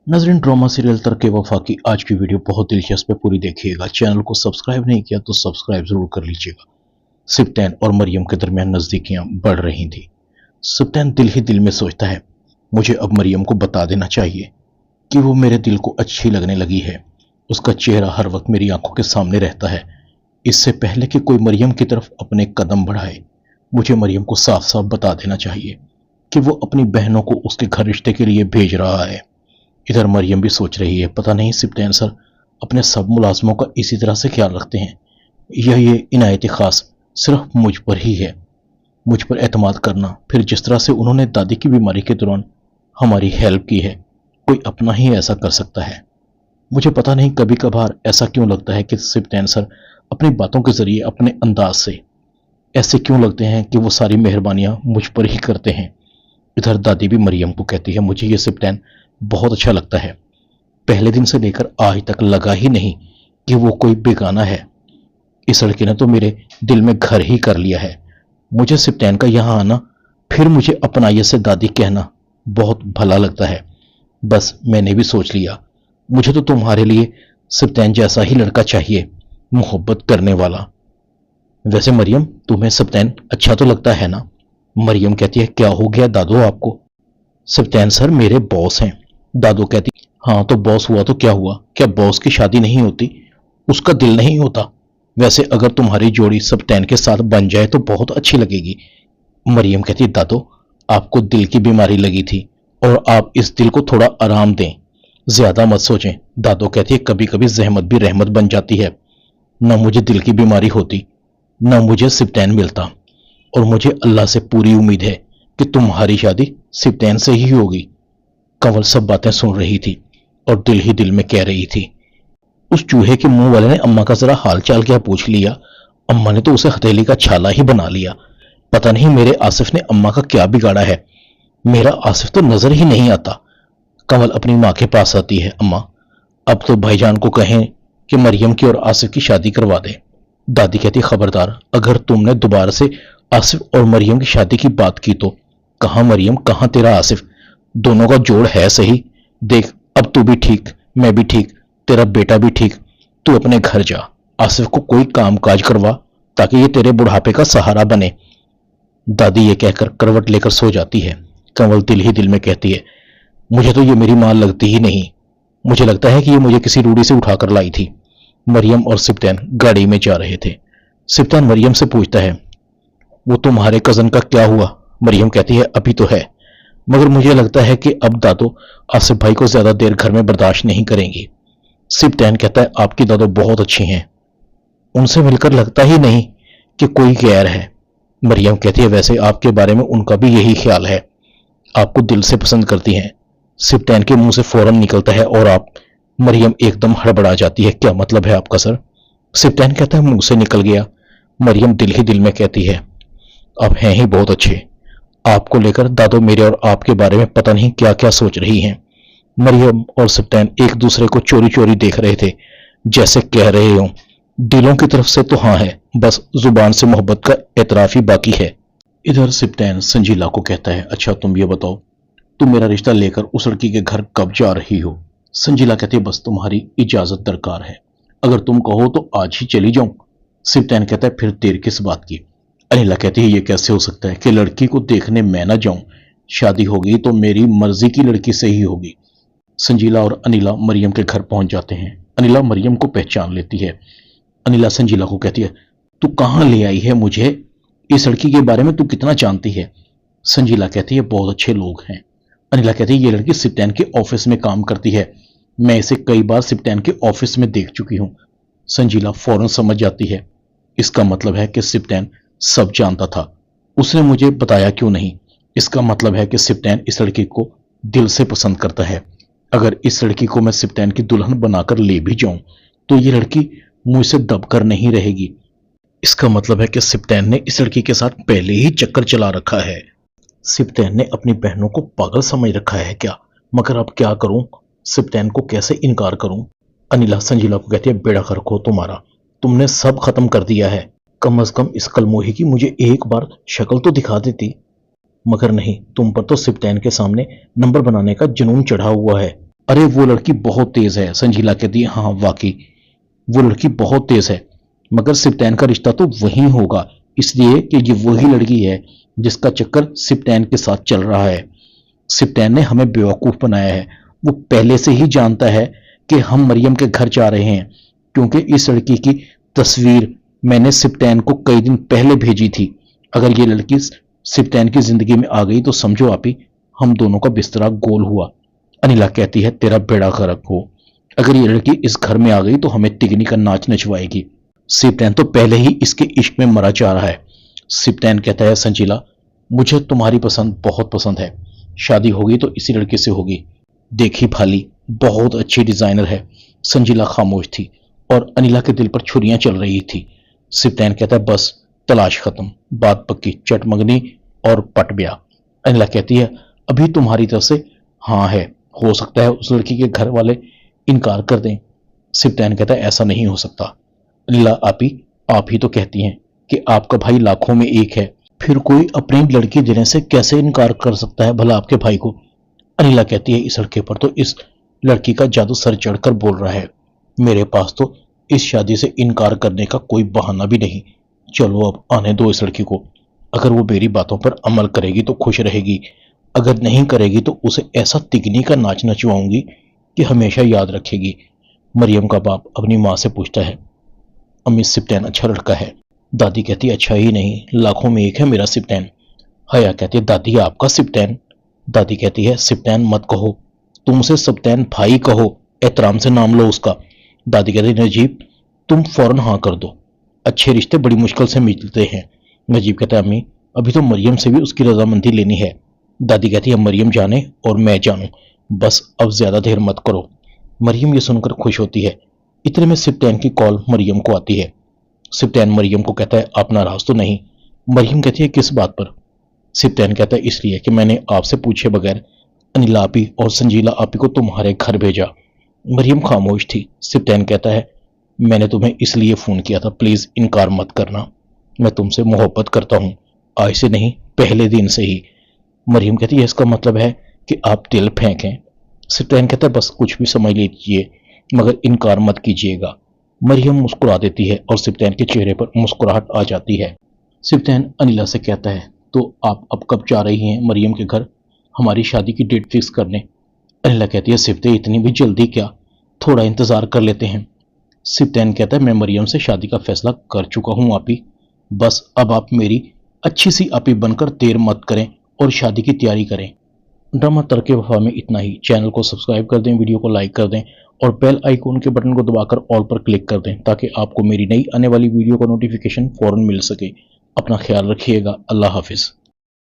नाज़रीन, drama serial तरक-ए-वफ़ा की आज की वीडियो बहुत दिलचस्प है, पूरी देखिएगा। चैनल को सब्सक्राइब नहीं किया तो सब्सक्राइब जरूर कर लीजिएगा। सिप्तैन और मरियम के दरमियान नज़दीकियां बढ़ रही थी। सिप्तैन दिल ही दिल में सोचता है, मुझे अब मरियम को बता देना चाहिए कि वो मेरे दिल को अच्छी लगने लगी है। उसका चेहरा हर वक्त मेरी आंखों के सामने रहता है। इससे पहले कि कोई मरियम की तरफ अपने कदम बढ़ाए, मुझे मरियम को साफ साफ बता देना चाहिए कि वो अपनी बहनों को उसके घर रिश्ते के लिए भेज रहा है। इधर मरियम भी सोच रही है, पता नहीं सिप्तैन सर अपने सब मुलाजमों का इसी तरह से ख्याल रखते हैं या ये इनायत खास सिर्फ मुझ पर ही है। मुझ पर एतमाद करना, फिर जिस तरह से उन्होंने दादी की बीमारी के दौरान हमारी हेल्प की है, कोई अपना ही ऐसा कर सकता है। मुझे पता नहीं कभी कभार ऐसा क्यों लगता है कि सिप्तैन सर अपनी बातों के जरिए, अपने अंदाज से ऐसे क्यों लगते हैं कि वो सारी मेहरबानियां मुझ पर ही करते हैं। इधर दादी भी मरियम को कहती है, मुझे ये सिप्तैन बहुत अच्छा लगता है। पहले दिन से लेकर आज तक लगा ही नहीं कि वो कोई बेगाना है। इस लड़के ने तो मेरे दिल में घर ही कर लिया है। मुझे सिप्तैन का यहाँ आना, फिर मुझे अपनाइए से दादी कहना बहुत भला लगता है। बस मैंने भी सोच लिया, मुझे तो तुम्हारे लिए सिप्तैन जैसा ही लड़का चाहिए, मोहब्बत करने वाला। वैसे मरियम, तुम्हें सिप्तैन अच्छा तो लगता है ना? मरियम कहती है, क्या हो गया दादू आपको? सिप्तैन सर मेरे बॉस हैं। दादू कहती, हाँ तो बॉस हुआ तो क्या हुआ? क्या बॉस की शादी नहीं होती? उसका दिल नहीं होता? वैसे अगर तुम्हारी जोड़ी सिप्तैन के साथ बन जाए तो बहुत अच्छी लगेगी। मरियम कहती, दादू आपको दिल की बीमारी लगी थी और आप इस दिल को थोड़ा आराम दें, ज्यादा मत सोचें। दादू कहती है, कभी कभी जहमत भी रहमत बन जाती है। न मुझे दिल की बीमारी होती, न मुझे सिप्तैन मिलता, और मुझे अल्लाह से पूरी उम्मीद है कि तुम्हारी शादी सिप्तैन से ही होगी। कंवल सब बातें सुन रही थी और दिल ही दिल में कह रही थी, उस चूहे के मुंह वाले ने अम्मा का जरा हाल चाल क्या पूछ लिया। अम्मा ने तो उसे हथेली का छाला ही बना लिया। पता नहीं मेरे आसिफ ने अम्मा का क्या बिगाड़ा है। मेरा आसिफ तो नजर ही नहीं आता। कंवल अपनी माँ के पास आती है, अम्मा अब तो भाईजान को कहें कि मरियम की और आसिफ की शादी करवा दे। दादी कहती, खबरदार अगर तुमने दोबारा से आसिफ और मरियम की शादी की बात की तो। कहां मरियम, कहां तेरा आसिफ? दोनों का जोड़ है सही। देख अब तू भी ठीक, मैं भी ठीक, तेरा बेटा भी ठीक। तू अपने घर जा, आसिफ को कोई काम काज करवा ताकि ये तेरे बुढ़ापे का सहारा बने। दादी ये कहकर करवट लेकर सो जाती है। कंवल दिल ही दिल में कहती है, मुझे तो ये मेरी मां लगती ही नहीं। मुझे लगता है कि ये मुझे किसी रूढ़ी से उठाकर लाई थी। मरियम और सिप्तैन गाड़ी में जा रहे थे। सिप्तैन मरियम से पूछता है, वो तुम्हारे कजन का क्या हुआ? मरियम कहती है, अभी तो है, मगर मुझे लगता है कि अब दादो आसिफ भाई को ज्यादा देर घर में बर्दाश्त नहीं करेंगी। सिप्तैन कहता है, आपकी दादो बहुत अच्छी हैं, उनसे मिलकर लगता ही नहीं कि कोई गैर है। मरियम कहती है, वैसे आपके बारे में उनका भी यही ख्याल है, आपको दिल से पसंद करती हैं। सिप्तैन के मुंह से फौरन निकलता है, और आप? मरियम एकदम हड़बड़ा जाती है, क्या मतलब है आपका सर? सिप्तैन कहता है, मुंह से निकल गया। मरियम दिल ही दिल में कहती है, अब हैं ही बहुत अच्छे। आपको लेकर दादो मेरे और आपके बारे में पता नहीं क्या क्या सोच रही हैं। मरियम और सिप्तैन एक दूसरे को चोरी चोरी देख रहे थे, जैसे कह रहे हों, दिलों की तरफ से तो हाँ है, बस जुबान से मोहब्बत का एतराफ ही बाकी है। इधर सिप्तैन संजीला को कहता है, अच्छा तुम ये बताओ, तुम मेरा रिश्ता लेकर उस लड़की के घर कब जा रही हो? संजीला कहती है, बस तुम्हारी इजाजत दरकार है, अगर तुम कहो तो आज ही चली जाऊं। सिप्तैन कहता है, फिर देर किस बात की? अनिला कहती है, ये कैसे हो सकता है कि लड़की को देखने मैं ना जाऊं? शादी होगी तो मेरी मर्जी की लड़की से ही होगी। संजीला और अनिला मरियम के घर पहुंच जाते हैं। अनिला मरियम को पहचान लेती है। अनिला संजीला को कहती है, तू कहां ले आई है मुझे? इस लड़की के बारे में तू कितना जानती है? संजीला कहती है, बहुत अच्छे लोग हैं। अनिला कहती है, ये लड़की सिप्तैन के ऑफिस में काम करती है, मैं इसे कई बार सिप्तैन के ऑफिस में देख चुकी हूं। संजीला फौरन समझ जाती है, इसका मतलब है कि सिप्तैन सब जानता था, उसने मुझे बताया क्यों नहीं? इसका मतलब है कि सिप्तैन इस लड़की को दिल से पसंद करता है। अगर इस लड़की को मैं सिप्तैन की दुल्हन बनाकर ले भी जाऊं तो ये लड़की मुझसे दबकर नहीं रहेगी। इसका मतलब है कि सिप्तैन ने इस लड़की के साथ पहले ही चक्कर चला रखा है। सिप्तैन ने अपनी बहनों को पागल समझ रखा है क्या? मगर अब क्या करूं? सिप्तैन को कैसे इनकार करूं? अनिला संजीला को कहती है, बेड़ा गर्क हो तुम्हारा, तुमने सब खत्म कर दिया है। कम से कम इस कलमोही की मुझे एक बार शक्ल तो दिखा देती। मगर नहीं, तुम पर तो सिप्तैन के सामने नंबर बनाने का जुनून चढ़ा हुआ है। अरे वो लड़की बहुत तेज है। संजीला कहती है हाँ वाकई वो लड़की बहुत तेज है, मगर सिप्तैन का रिश्ता तो वही होगा, इसलिए कि ये वही लड़की है जिसका चक्कर सिप्तैन के साथ चल रहा है। सिप्तैन ने हमें बेवकूफ बनाया है। वो पहले से ही जानता है कि हम मरियम के घर जा रहे हैं, क्योंकि इस लड़की की तस्वीर मैंने सिप्तैन को कई दिन पहले भेजी थी। अगर ये लड़की सिप्तैन की जिंदगी में आ गई तो समझो आप ही, हम दोनों का बिस्तरा गोल हुआ। अनिला कहती है तेरा बेड़ा गर्क हो, अगर ये लड़की इस घर में आ गई तो हमें तिगनी का नाच नचवाएगी। सिप्तैन तो पहले ही इसके इश्क में मरा जा रहा है। सिप्तैन कहता है संजीला मुझे तुम्हारी पसंद बहुत पसंद है, शादी होगी तो इसी लड़के से होगी। देखी भाली बहुत अच्छी डिजाइनर है। संजीला खामोश थी और अनिला के दिल पर छुरियां चल रही थी। सिप्तैन कहता है बस तलाश खत्म, बात पक्की, चटमंगनी और पट ब्याह। अनिला कहती है अभी तुम्हारी तरफ से हाँ है, हो सकता है उस लड़की के घर वाले इनकार कर दें। सिप्तैन कहता है ऐसा नहीं हो सकता। अनिला आप ही तो कहती हैं कि आपका भाई लाखों में एक है, फिर कोई अपनी लड़की देने से कैसे इनकार कर सकता है भला आपके भाई को। अनिला कहती है इस लड़के पर तो इस लड़की का जादू सर चढ़कर बोल रहा है, मेरे पास तो इस शादी से इनकार करने का कोई बहाना भी नहीं। चलो अब आने दो इस लड़की को, अगर वो मेरी बातों पर अमल करेगी तो खुश रहेगी, अगर नहीं करेगी तो उसे ऐसा तिगनी का नाच नचवाऊंगी कि हमेशा याद रखेगी। मरियम का बाप अपनी माँ से पूछता है अम्मी सिप्तैन अच्छा लड़का है। दादी कहती है अच्छा ही नहीं लाखों में एक है मेरा सिप्तैन। हया कहती है दादी आपका सिप्तैन। दादी कहती है सिप्तैन मत कहो, तुम उसे सिप्तैन भाई कहो, एहतराम से नाम लो उसका। दादी कहती है नजीब तुम फौरन हाँ कर दो, अच्छे रिश्ते बड़ी मुश्किल से मिलते हैं। नजीब कहता है अम्मी अभी तो मरियम से भी उसकी रजामंदी लेनी है। दादी कहती है मरियम जाने और मैं जानूं, बस अब ज्यादा देर मत करो। मरियम ये सुनकर खुश होती है। इतने में सिप्तैन की कॉल मरियम को आती है। सिप्तैन मरियम को कहता है आप नाराज तो नहीं। मरियम कहती है किस बात पर। सिप्तैन कहता है इसलिए कि मैंने आपसे पूछे बगैर अनिला आपी और संजीला आपी को तुम्हारे घर भेजा। मरियम खामोश थी। सिप्तैन कहता है मैंने तुम्हें इसलिए फोन किया था, प्लीज इनकार मत करना, मैं तुमसे मोहब्बत करता हूं, आज से नहीं पहले दिन से ही। मरियम कहती है इसका मतलब है कि आप दिल फेंकें। सिप्तैन कहता है बस कुछ भी समझ लीजिए मगर इनकार मत कीजिएगा। मरियम मुस्कुरा देती है और सिप्तैन के चेहरे पर मुस्कुराहट आ जाती है। सिप्तैन अनिला से कहता है तो आप अब कब जा रही हैं मरियम के घर हमारी शादी की डेट फिक्स करने। अनिला कहती है सिप्ते इतनी भी जल्दी क्या, थोड़ा इंतजार कर लेते हैं। सिप्तैन कहता है मैं मरियम से शादी का फैसला कर चुका हूं आपी, बस अब आप मेरी अच्छी सी आपी बनकर देर मत करें और शादी की तैयारी करें। ड्रामा तर्क वफा में इतना ही। चैनल को सब्सक्राइब कर दें, वीडियो को लाइक कर दें और बेल आइकॉन के बटन को दबाकर ऑल पर क्लिक कर दें ताकि आपको मेरी नई आने वाली वीडियो का नोटिफिकेशन फौरन मिल सके। अपना ख्याल रखिएगा। अल्लाह हाफिज।